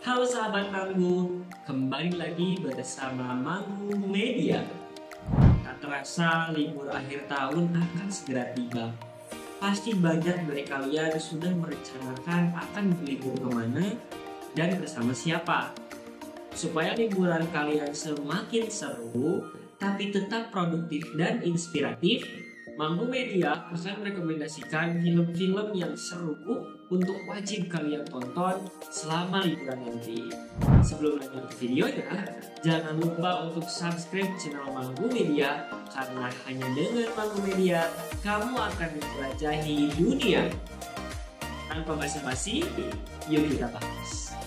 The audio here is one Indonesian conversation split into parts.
Halo sahabat Manggu, kembali lagi bersama Manggu Media. Tak terasa libur akhir tahun akan segera tiba. Pasti banyak dari kalian sudah merencanakan akan berlibur kemana dan bersama siapa. Supaya liburan kalian semakin seru, tapi tetap produktif dan inspiratif, Manggu Media akan merekomendasikan film-film yang seru untuk wajib kalian tonton selama liburan nanti. Sebelum lanjut ke videonya, jangan lupa untuk subscribe channel Manggu Media, karena hanya dengan Manggu Media kamu akan menjelajahi dunia. Tanpa basa-basi, yuk kita bahas.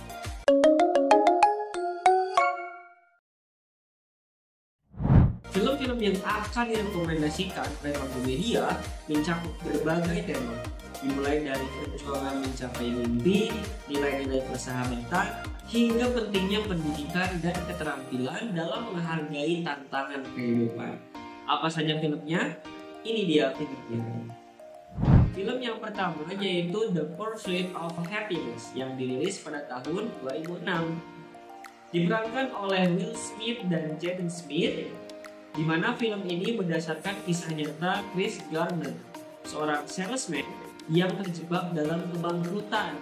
Film-film yang akan direkomendasikan oleh Manggu Media mencakup berbagai tema, dimulai dari perjuangan mencapai mimpi, nilai-nilai persahabatan, hingga pentingnya pendidikan dan keterampilan dalam menghargai tantangan kehidupan. Apa saja filmnya? Ini dia filmnya. Film yang pertama yaitu The Pursuit of Happiness yang dirilis pada tahun 2006. Diperankan oleh Will Smith dan Jaden Smith, di mana film ini berdasarkan kisah nyata Chris Gardner, seorang salesman yang terjebak dalam kebangkrutan.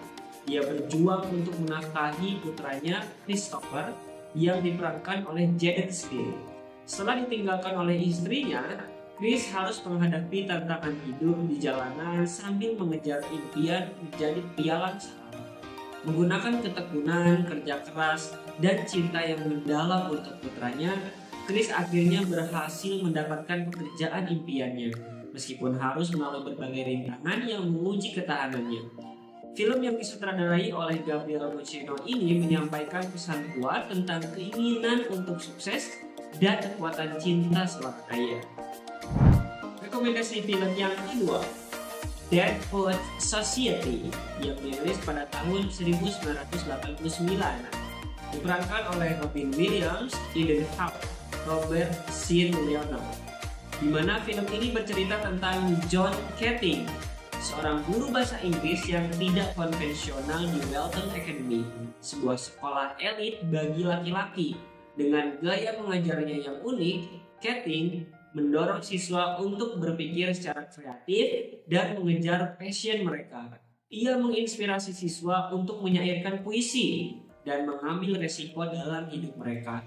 Dia berjuang untuk menafkahi putranya Christopher yang diperankan oleh Jaden Smith. Setelah ditinggalkan oleh istrinya, Chris harus menghadapi tantangan hidup di jalanan sambil mengejar impian menjadi pialang saham. Menggunakan ketekunan, kerja keras, dan cinta yang mendalam untuk putranya, Chris akhirnya berhasil mendapatkan pekerjaan impiannya, meskipun harus melalui berbagai rintangan yang menguji ketahanannya. Film yang disutradarai oleh Gabriel Luceno ini menyampaikan pesan kuat tentang keinginan untuk sukses dan kekuatan cinta seorang ayah. Rekomendasi film yang kedua, Dead Poets Society, yang dirilis pada tahun 1989. Diperankan oleh Robin Williams, Eden Hawke, Robert Sean Leonard, di mana film ini bercerita tentang John Keating, seorang guru bahasa Inggris yang tidak konvensional di Welton Academy, sebuah sekolah elit bagi laki-laki. Dengan gaya mengajarnya yang unik, Keating mendorong siswa untuk berpikir secara kreatif dan mengejar passion mereka. Ia menginspirasi siswa untuk menyairkan puisi dan mengambil resiko dalam hidup mereka.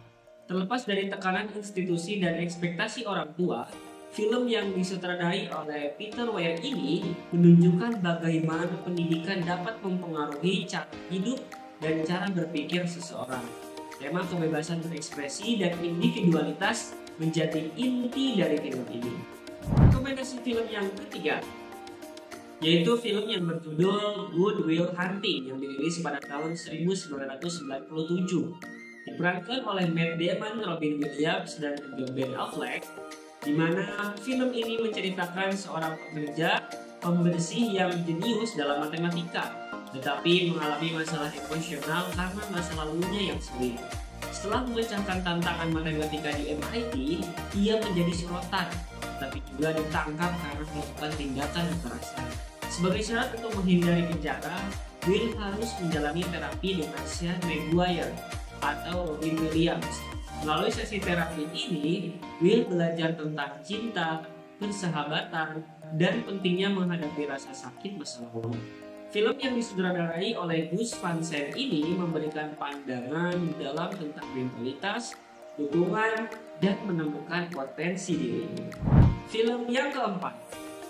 Terlepas dari tekanan institusi dan ekspektasi orang tua, film yang disutradarai oleh Peter Weir ini menunjukkan bagaimana pendidikan dapat mempengaruhi cara hidup dan cara berpikir seseorang. Tema kebebasan berekspresi dan individualitas menjadi inti dari film ini. Rekomendasi film yang ketiga yaitu film yang berjudul Good Will Hunting yang dirilis pada tahun 1997. Diperankan oleh Matt Damon, Robin Williams, dan juga Ben Affleck, di mana film ini menceritakan seorang pekerja pembersih yang jenius dalam matematika, tetapi mengalami masalah emosional karena masa lalunya yang sulit. Setelah memecahkan tantangan matematika di MIT, ia menjadi sorotan, tapi juga ditangkap karena melakukan tindakan kekerasan. Sebagai syarat untuk menghindari penjara, Will harus menjalani terapi dengan Sean Maguire atau Robin Williams. Melalui sesi terapi ini, Will belajar tentang cinta, persahabatan, dan pentingnya menghadapi rasa sakit masa lalu. Film yang disutradarai oleh Gus Van Sant ini memberikan pandangan dalam tentang mentalitas, dukungan, dan menemukan potensi diri. Film yang keempat,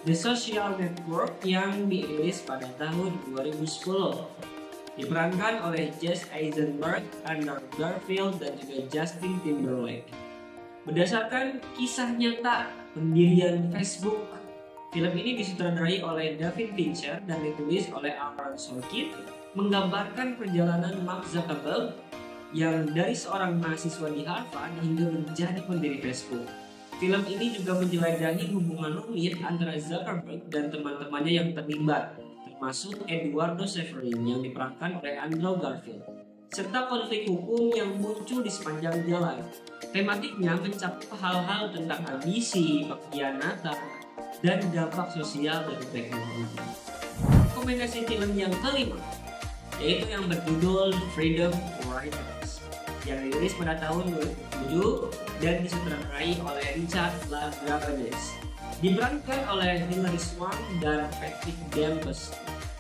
The Social Network, yang dirilis pada tahun 2010. Diperankan oleh Jesse Eisenberg, Andrew Garfield, dan juga Justin Timberlake. Berdasarkan kisah nyata pendirian Facebook, film ini disutradarai oleh David Fincher dan ditulis oleh Aaron Sorkin, menggambarkan perjalanan Mark Zuckerberg yang dari seorang mahasiswa di Harvard hingga menjadi pendiri Facebook. Film ini juga menjelajahi hubungan rumit antara Zuckerberg dan teman-temannya yang terlibat, termasuk Eduardo Severin yang diperankan oleh Andrew Garfield, serta konflik hukum yang muncul di sepanjang jalan. Tematiknya mencakup hal-hal tentang ambisi, pengkhianatan, dan dampak sosial dari teknologi. Rekomendasi film yang kelima yaitu yang berjudul Freedom Writers, yang dirilis pada tahun 2007 dan disutradarai oleh Richard LaGravenese. Diperankan oleh Hilary Swank dan Patrick Dempsey,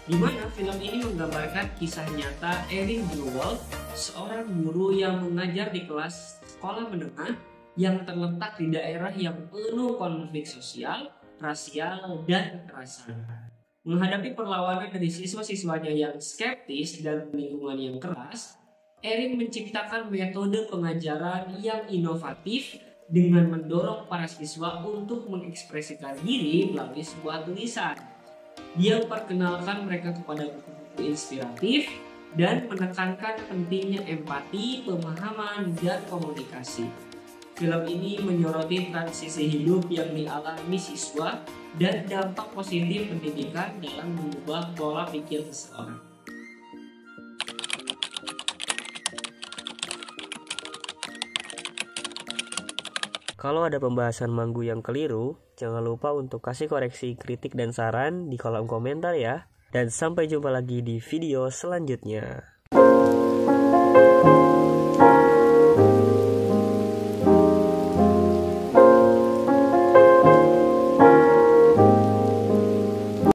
di mana film ini menggambarkan kisah nyata Erin Greenwald, seorang guru yang mengajar di kelas sekolah menengah yang terletak di daerah yang penuh konflik sosial, rasial, dan kekerasan. Menghadapi perlawanan dari siswa-siswanya yang skeptis dan lingkungan yang keras, Erin menciptakan metode pengajaran yang inovatif dengan mendorong para siswa untuk mengekspresikan diri melalui sebuah tulisan. Dia memperkenalkan mereka kepada buku-buku inspiratif dan menekankan pentingnya empati, pemahaman, dan komunikasi. Film ini menyoroti transisi hidup yang dialami siswa dan dampak positif pendidikan dalam mengubah pola pikir seseorang. Kalau ada pembahasan manggu yang keliru, jangan lupa untuk kasih koreksi, kritik, dan saran di kolom komentar ya. Dan sampai jumpa lagi di video selanjutnya.